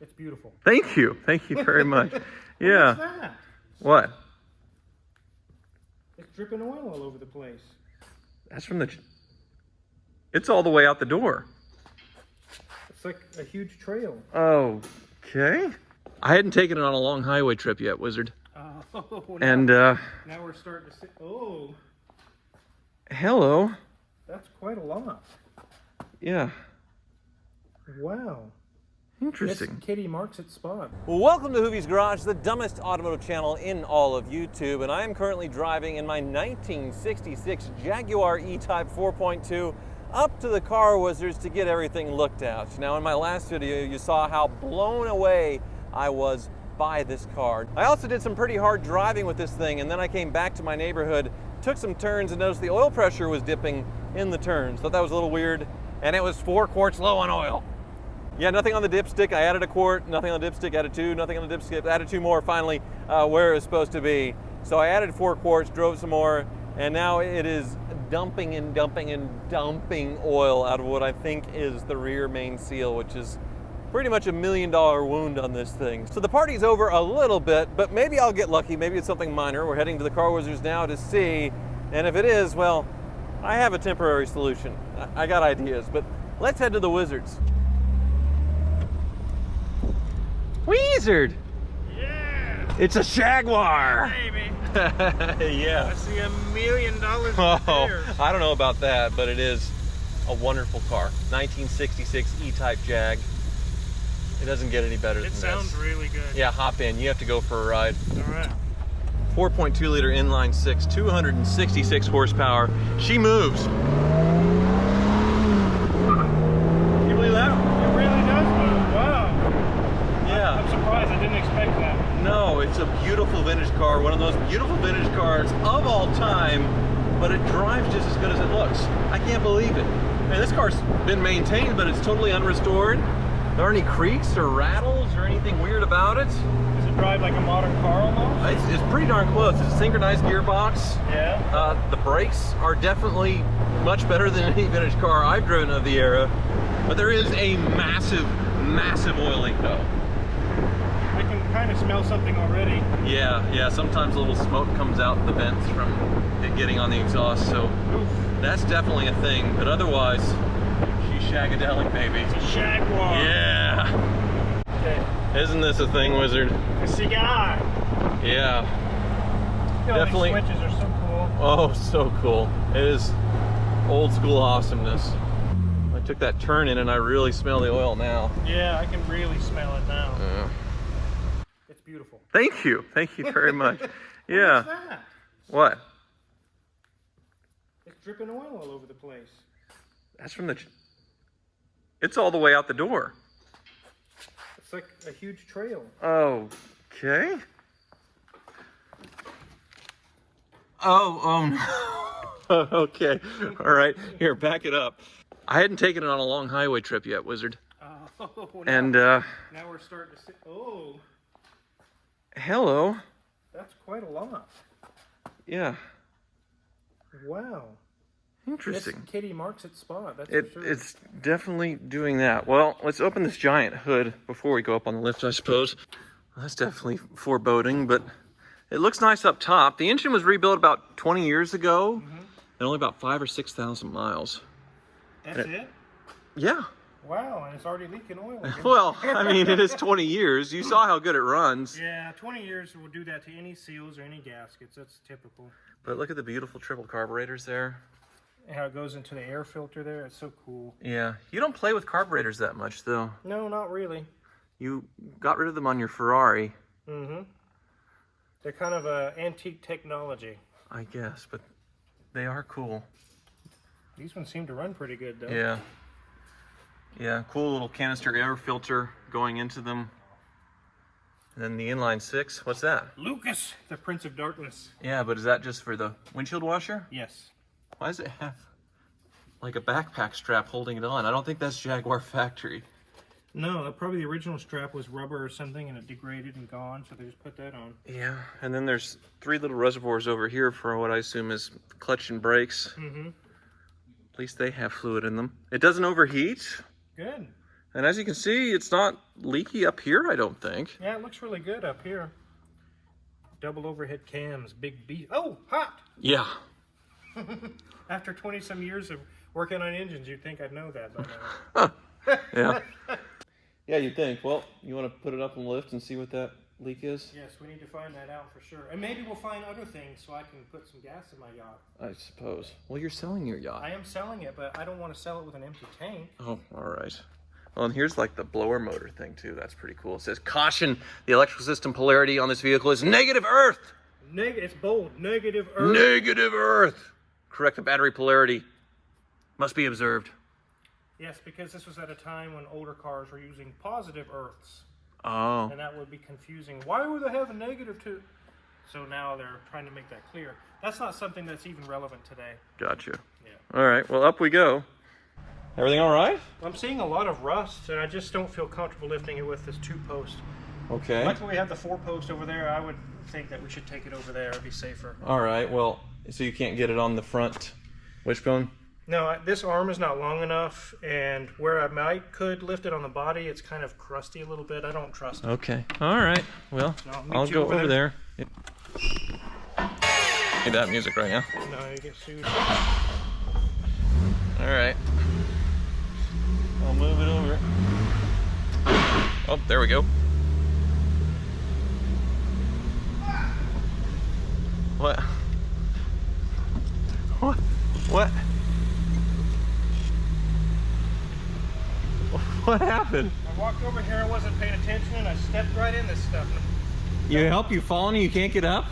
It's beautiful. Thank you. Thank you very much. Yeah. What's that? What? It's dripping oil all over the place. That's from the... It's all the way out the door. It's like a huge trail. Okay. I hadn't taken it on a long highway trip yet, Wizard. Oh, And, now we're starting to see... Oh, hello. that's quite a lot. Yeah. Wow. Interesting. This kitty marks its spot. Well, welcome to Hoovie's Garage, the dumbest automotive channel in all of YouTube, and I am currently driving in my 1966 Jaguar E-Type 4.2 up to the Car Wizards to get everything looked at. Now, in my last video, you saw how blown away I was by this car. I also did some pretty hard driving with this thing, and then I came back to my neighborhood, took some turns, and noticed the oil pressure was dipping in the turns. Thought that was a little weird, and it was 4 quarts low on oil. Yeah, nothing on the dipstick. I added a quart, nothing on the dipstick, added 2, nothing on the dipstick, added 2 more finally where it was supposed to be. So I added 4 quarts, drove some more, and now it is dumping and dumping and dumping oil out of what I think is the rear main seal, which is pretty much $1 million wound on this thing. So the party's over a little bit, but maybe I'll get lucky. Maybe it's something minor. We're heading to the Car Wizards now to see, and if it is, well, I have a temporary solution. I got ideas, but let's head to the Wizards. Wizard! Yeah! It's a Jaguar! Baby! Yeah. I see $1 million in Oh, I don't know about that, but it is a wonderful car. 1966 E-Type Jag. It doesn't get any better than this. It sounds really good. Yeah, hop in. You have to go for a ride. All right. 4.2 liter inline 6, 266 horsepower. She moves. Can you believe that? It really does move. Wow. Yeah. I'm surprised. I didn't expect that. No, it's a beautiful vintage car. One of those beautiful vintage cars of all time, but it drives just as good as it looks. I can't believe it. Man, this car's been maintained, but it's totally unrestored. There aren't any creaks or rattles or anything weird about it. Does it drive like a modern car almost? It's pretty darn close. It's a synchronized gearbox. Yeah. The brakes are definitely much better than any vintage car I've driven of the era. But there is a massive, massive oil leak though. I can kind of smell something already. Yeah, sometimes a little smoke comes out the vents from it getting on the exhaust, so Oof. that's definitely a thing. But otherwise, she's shagadelic, baby. It's a Jaguar. Yeah. Okay. Isn't this a thing, Wizard? A cigar. Yeah. You know, Definitely. these switches are so cool. Oh, so cool. It is old school awesomeness. I took that turn in and I really smell the oil now. Yeah, I can really smell it now. Yeah. It's beautiful. Thank you. Thank you very much. Yeah. What's that? What? It's dripping oil all over the place. That's from the... It's all the way out the door. It's like a huge trail. Okay. Oh no. Okay. All right. Here, back it up. I hadn't taken it on a long highway trip yet, Wizard. Oh, And, now we're starting to see. Oh, hello. that's quite a lot. Yeah. Wow. Interesting. This kitty marks its spot. That's for sure. It's definitely doing that. Well, let's open this giant hood before we go up on the lift, I suppose. Well, that's definitely foreboding, but it looks nice up top. The engine was rebuilt about 20 years ago, and only about 5,000 or 6,000 miles. That's it? Yeah. Wow, and it's already leaking oil again. Well, I mean, it is 20 years. You saw how good it runs. Yeah, 20 years will do that to any seals or any gaskets. That's typical. But look at the beautiful triple carburetors there. And how it goes into the air filter there. It's so cool. Yeah. You don't play with carburetors that much, though. No, not really. You got rid of them on your Ferrari. Mm-hmm. They're kind of antique technology. I guess, but they are cool. These ones seem to run pretty good, though. Yeah. Yeah, cool little canister air filter going into them. And then the inline 6, what's that? Lucas, the Prince of Darkness. Yeah, but is that just for the windshield washer? Yes. Why does it have like a backpack strap holding it on? I don't think that's Jaguar factory. No, probably the original strap was rubber or something and it degraded and gone, so they just put that on. Yeah, and then there's 3 little reservoirs over here for what I assume is clutch and brakes. Mm-hmm. At least they have fluid in them. It doesn't overheat. Good. And as you can see, it's not leaky up here, I don't think. Yeah, it looks really good up here. Double overhead cams, big beast. Oh, hot! Yeah. After 20 some years of working on engines, you'd think I'd know that by now. Yeah. Yeah, you'd think. Well, you want to put it up on the lift and see what that leak is? Yes, we need to find that out for sure. And maybe we'll find other things so I can put some gas in my yacht. I suppose. Well, you're selling your yacht. I am selling it, but I don't want to sell it with an empty tank. Oh, all right. Well, and here's like the blower motor thing too. That's pretty cool. It says, caution, the electrical system polarity on this vehicle is negative earth. It's bold. Negative earth. Negative earth. Correct the battery polarity. Must be observed. Yes, because this was at a time when older cars were using positive earths. Oh. And that would be confusing. Why would they have a negative two? So now they're trying to make that clear. That's not something that's even relevant today. Gotcha. Yeah. All right. Well, up we go. Everything all right? I'm seeing a lot of rust, and I just don't feel comfortable lifting it with this 2-post. Okay. Luckily, we have the 4-post over there. I would think that we should take it over there. It'd be safer. All right. Well, so you can't get it on the front wishbone? No, this arm is not long enough, and where I could lift it on the body, it's kind of crusty a little bit. I don't trust it. Okay. All right. Well, So meet I'll you go over there. there. Need that music right now. No, you get sued. All right. I'll move it over. Oh, there we go. What? What? What? What happened? I walked over here, I wasn't paying attention, and I stepped right in this stuff. You help you falling and you can't get up?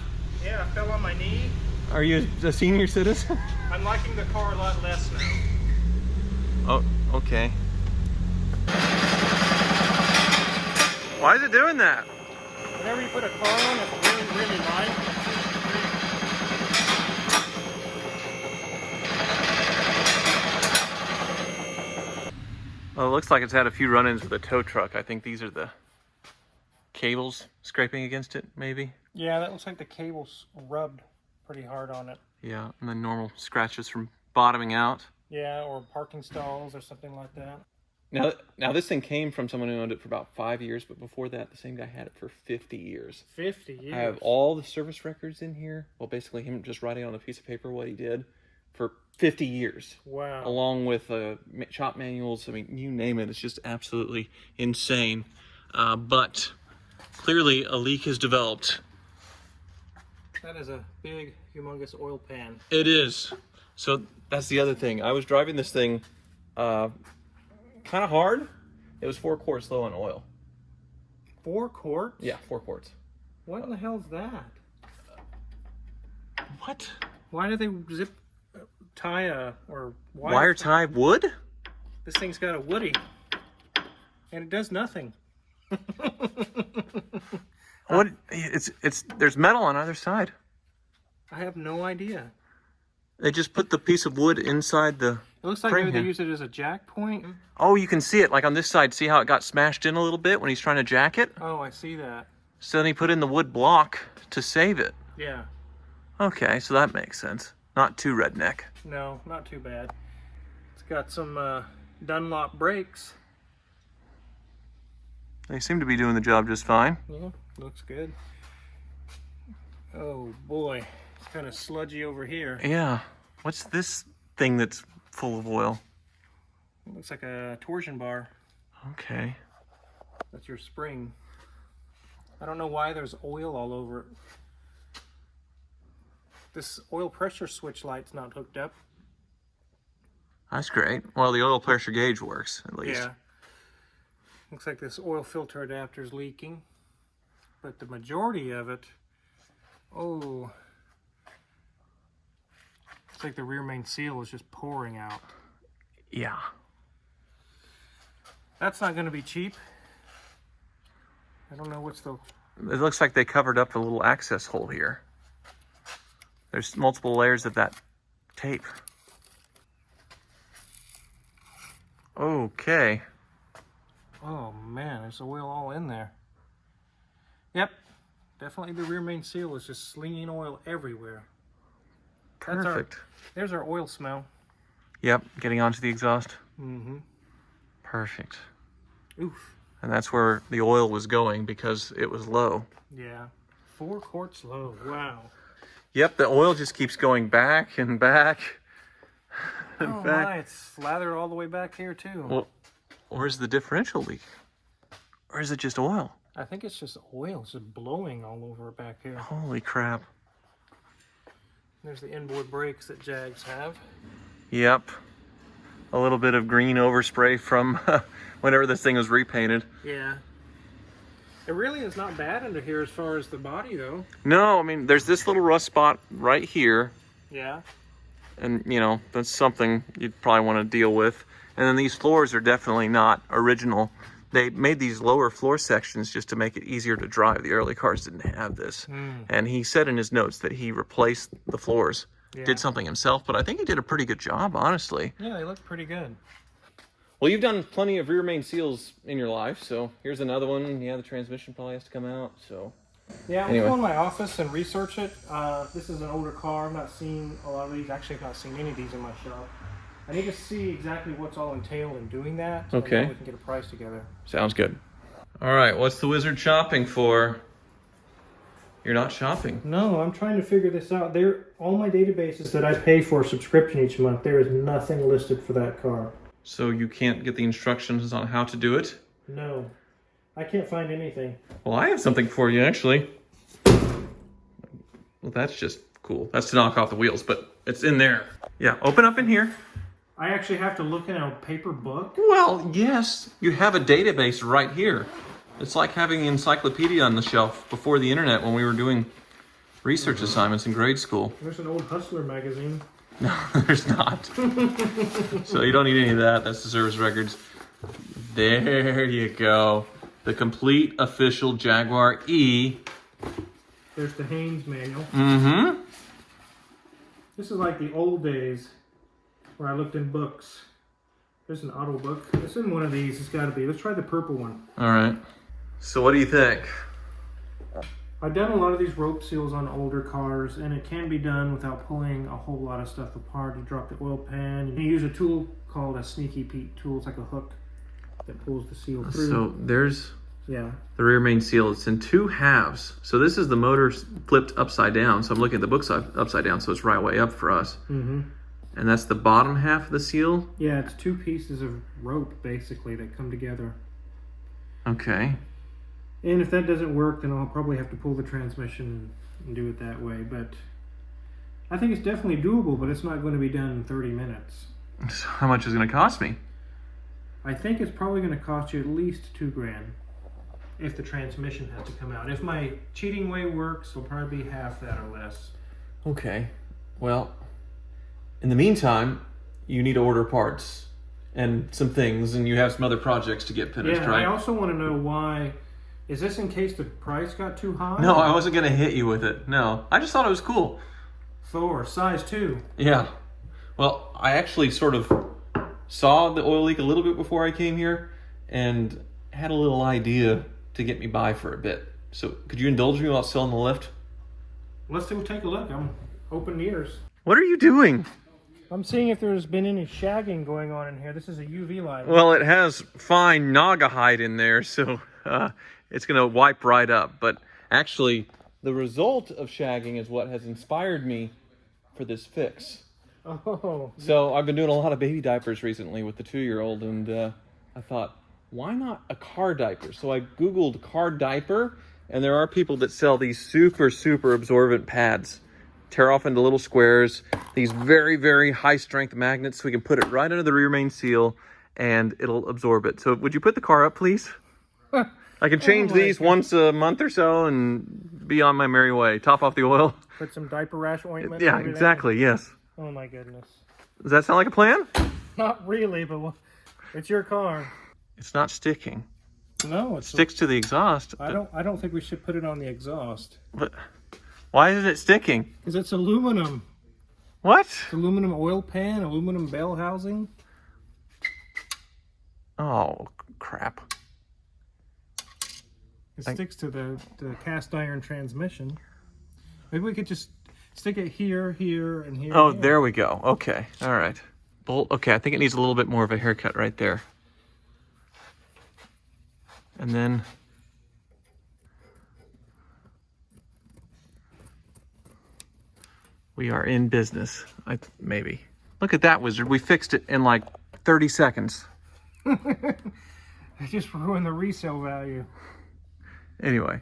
Yeah, I fell on my knee. Are you a senior citizen? I'm liking the car a lot less now. Oh, okay. Why is it doing that? Whenever you put a car on, it's really, really light. Well, it looks like it's had a few run-ins with a tow truck. I think these are the cables scraping against it, maybe? Yeah, that looks like the cable's rubbed pretty hard on it. Yeah, and then normal scratches from bottoming out. Yeah, or parking stalls or something like that. Now this thing came from someone who owned it for about 5 years, but before that, the same guy had it for 50 years. 50 years. I have all the service records in here. Well, basically him just writing on a piece of paper what he did for 50 years. Wow. Along with shop manuals. I mean, you name it. It's just absolutely insane. But clearly a leak has developed. That is a big, humongous oil pan. It is. So that's the other thing. I was driving this thing kind of hard. It was 4 quarts low on oil. 4 quarts? Yeah, 4 quarts. What in the hell's that? What? Why do they tie or Wire tie wood? This thing's got a woody, and it does nothing. What? There's metal on either side. I have no idea. They just put the piece of wood inside the It looks like frame maybe they here. use it as a jack point. Oh, you can see it like on this side. See how it got smashed in a little bit when he's trying to jack it? Oh, I see that. So then he put in the wood block to save it. Yeah. Okay, so that makes sense. Not too redneck. No, not too bad. It's got some Dunlop brakes. They seem to be doing the job just fine. Yeah, looks good. Oh boy, it's kind of sludgy over here. Yeah. What's this thing that's full of oil? It looks like a torsion bar. Okay. That's your spring. I don't know why there's oil all over it. This oil pressure switch light's not hooked up. That's great. Well, the oil pressure gauge works, at least. Yeah. Looks like this oil filter adapter's leaking. But the majority of it, oh, it's like the rear main seal is just pouring out. Yeah. That's not going to be cheap. I don't know what's the... It looks like they covered up the little access hole here. There's multiple layers of that tape. Okay. Oh man, there's oil all in there. Yep, definitely the rear main seal is just slinging oil everywhere. Perfect. There's our oil smell. Yep, getting onto the exhaust. Mm-hmm. Perfect. Oof. And that's where the oil was going because it was low. Yeah. 4 quarts low. Wow. Yep, the oil just keeps going back and back and Oh back. my, it's slathered all the way back here too. Well, where's the differential leak? Or is it just oil? I think it's just oil. It's just blowing all over back here. Holy crap. There's the inboard brakes that Jags have. Yep. A little bit of green overspray from whenever this thing was repainted. Yeah. It really is not bad under here as far as the body though. No, I mean, there's this little rust spot right here. Yeah. And, you know, that's something you'd probably want to deal with. And then these floors are definitely not original. They made these lower floor sections just to make it easier to drive. The early cars didn't have this. And he said in his notes that he replaced the floors, did something himself, but I think he did a pretty good job, honestly. Yeah, they look pretty good. Well, you've done plenty of rear main seals in your life, so here's another one. Yeah, the transmission probably has to come out, so. Yeah, Anyway. I'll go in my office and research it. This is an older car. I've not seen a lot of these. Actually, I've not seen any of these in my shop. I need to see exactly what's all entailed in doing that. So Okay. then we can get a price together. Sounds good. All right, what's the wizard shopping for? You're not shopping. No, I'm trying to figure this out. All my databases that I pay for a subscription each month, there is nothing listed for that car. So you can't get the instructions on how to do it? No, I can't find anything. Well, I have something for you, actually. Well, that's just cool. That's to knock off the wheels, but it's in there. Yeah, open up in here. I actually have to look in a paper book? Well, yes, you have a database right here. It's like having an encyclopedia on the shelf before the internet when we were doing research assignments in grade school. There's an old Hustler magazine. No, there's not. So you don't need any of that. That's the service records. There you go. The complete official Jaguar E. There's the Haynes manual. Mm-hmm. This is like the old days where I looked in books. There's an auto book. It's in one of these. It's got to be. Let's try the purple one. All right. So what do you think? I've done a lot of these rope seals on older cars, and it can be done without pulling a whole lot of stuff apart. You drop the oil pan. You use a tool called a Sneaky Pete tool. It's like a hook that pulls the seal through. So there's yeah. the rear main seal. It's in 2 halves. So this is the motor flipped upside down. So I'm looking at the book side upside down, so it's right way up for us. Mm-hmm. And that's the bottom half of the seal? Yeah, it's 2 pieces of rope, basically, that come together. Okay. And if that doesn't work, then I'll probably have to pull the transmission and do it that way. But I think it's definitely doable, but it's not going to be done in 30 minutes. So how much is it going to cost me? I think it's probably going to cost you at least $2,000 if the transmission has to come out. If my cheating way works, it'll probably be half that or less. Okay. Well, in the meantime, you need to order parts and some things, and you have some other projects to get finished, Yeah, right? I also want to know why. Is this in case the price got too high? No, I wasn't going to hit you with it. No. I just thought it was cool. Thor, size 2. Yeah. Well, I actually sort of saw the oil leak a little bit before I came here and had a little idea to get me by for a bit. So could you indulge me while still on the lift? Let's take a look. I'm open ears. What are you doing? I'm seeing if there's been any shagging going on in here. This is a UV light. Well, it has fine naga hide in there, so it's going to wipe right up. But actually, the result of shagging is what has inspired me for this fix. Oh. So I've been doing a lot of baby diapers recently with the 2-year-old, and I thought, why not a car diaper? So I Googled car diaper, and there are people that sell these super, super absorbent pads. Tear off into little squares, these very, very high strength magnets, so we can put it right under the rear main seal and it'll absorb it. So would you put the car up, please? I can change these once a month or so and be on my merry way. Top off the oil. Put some diaper rash ointment. Yeah, and everything. exactly, yes. Oh my goodness. Does that sound like a plan? Not really, but it's your car. It's not sticking. No, It sticks to the exhaust. I don't think we should put it on the exhaust. But why is it sticking? Because it's aluminum. What? It's aluminum oil pan, aluminum bell housing. Oh, crap. It sticks to the cast iron transmission. Maybe we could just stick it here, here, and here. Oh, and here. there we go. Okay, all right. Well, okay, I think it needs a little bit more of a haircut right there. And then we are in business. Maybe. Look at that, wizard. We fixed it in like 30 seconds. I just ruined the resale value. Anyway,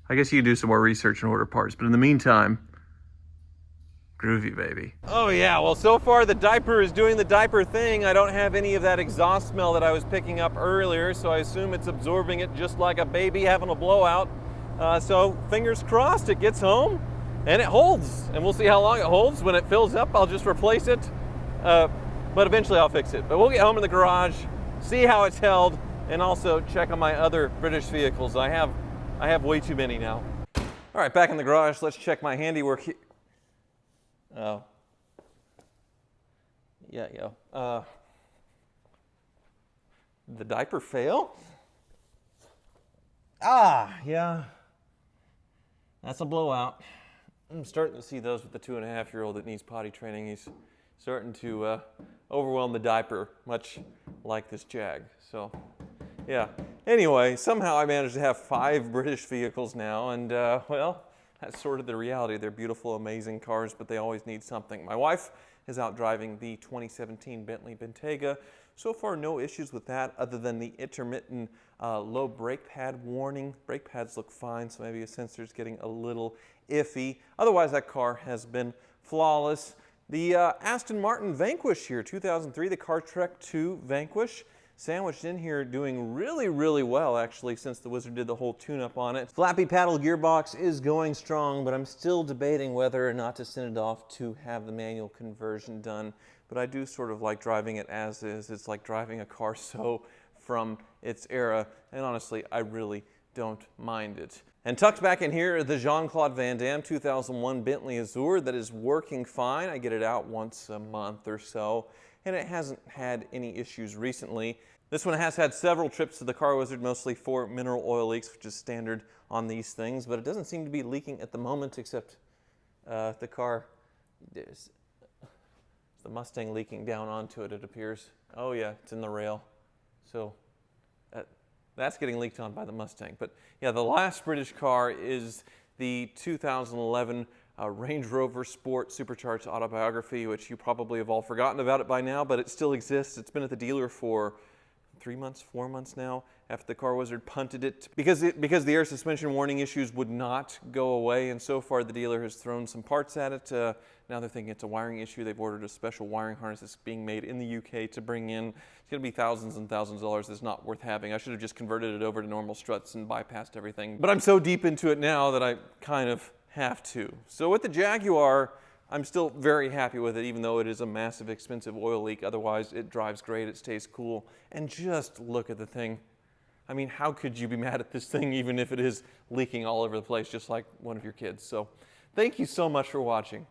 I guess you can do some more research and order parts, but in the meantime, groovy, baby. Oh yeah, well so far the diaper is doing the diaper thing. I don't have any of that exhaust smell that I was picking up earlier, so I assume it's absorbing it just like a baby having a blowout. So fingers crossed it gets home and it holds, and we'll see how long it holds. When it fills up, I'll just replace it, but eventually I'll fix it. But we'll get home in the garage, see how it's held, and also check on my other British vehicles. I have way too many now. All right, back in the garage, let's check my handiwork here. Oh. Yeah. The diaper fail? Yeah. That's a blowout. I'm starting to see those with the 2.5-year-old that needs potty training. He's starting to overwhelm the diaper, much like this Jag. So, yeah. Anyway, somehow I managed to have 5 British vehicles now, and well, that's sort of the reality. They're beautiful, amazing cars, but they always need something. My wife is out driving the 2017 Bentley Bentayga. So far, no issues with that other than the intermittent low brake pad warning. Brake pads look fine, so maybe a sensor's getting a little iffy. Otherwise, that car has been flawless. The Aston Martin Vanquish here, 2003, the CarTrek 2 Vanquish. Sandwiched in here doing really, really well actually since the Wizard did the whole tune-up on it. Flappy paddle gearbox is going strong, but I'm still debating whether or not to send it off to have the manual conversion done. But I do sort of like driving it as is. It's like driving a car so from its era, and honestly, I really don't mind it. And tucked back in here, the Jean-Claude Van Damme 2001 Bentley Azure that is working fine. I get it out once a month or so, and it hasn't had any issues recently. This one has had several trips to the Car Wizard, mostly for mineral oil leaks, which is standard on these things, but it doesn't seem to be leaking at the moment, except the car, there's the Mustang leaking down onto it, it appears. Oh yeah, it's in the rail. So that's getting leaked on by the Mustang. But yeah, the last British car is the 2011 Range Rover Sport Supercharged Autobiography, which you probably have all forgotten about it by now, but it still exists. It's been at the dealer for 3 months, 4 months now, after the Car Wizard punted it because the air suspension warning issues would not go away, and so far the dealer has thrown some parts at it. Now they're thinking it's a wiring issue. They've ordered a special wiring harness that's being made in the UK to bring in. It's going to be thousands and thousands of dollars. It's not worth having. I should have just converted it over to normal struts and bypassed everything. But I'm so deep into it now that I kind of have to. So with the Jaguar, I'm still very happy with it, even though it is a massive, expensive oil leak. Otherwise, it drives great, it stays cool. And just look at the thing. I mean, how could you be mad at this thing, even if it is leaking all over the place, just like one of your kids? So thank you so much for watching.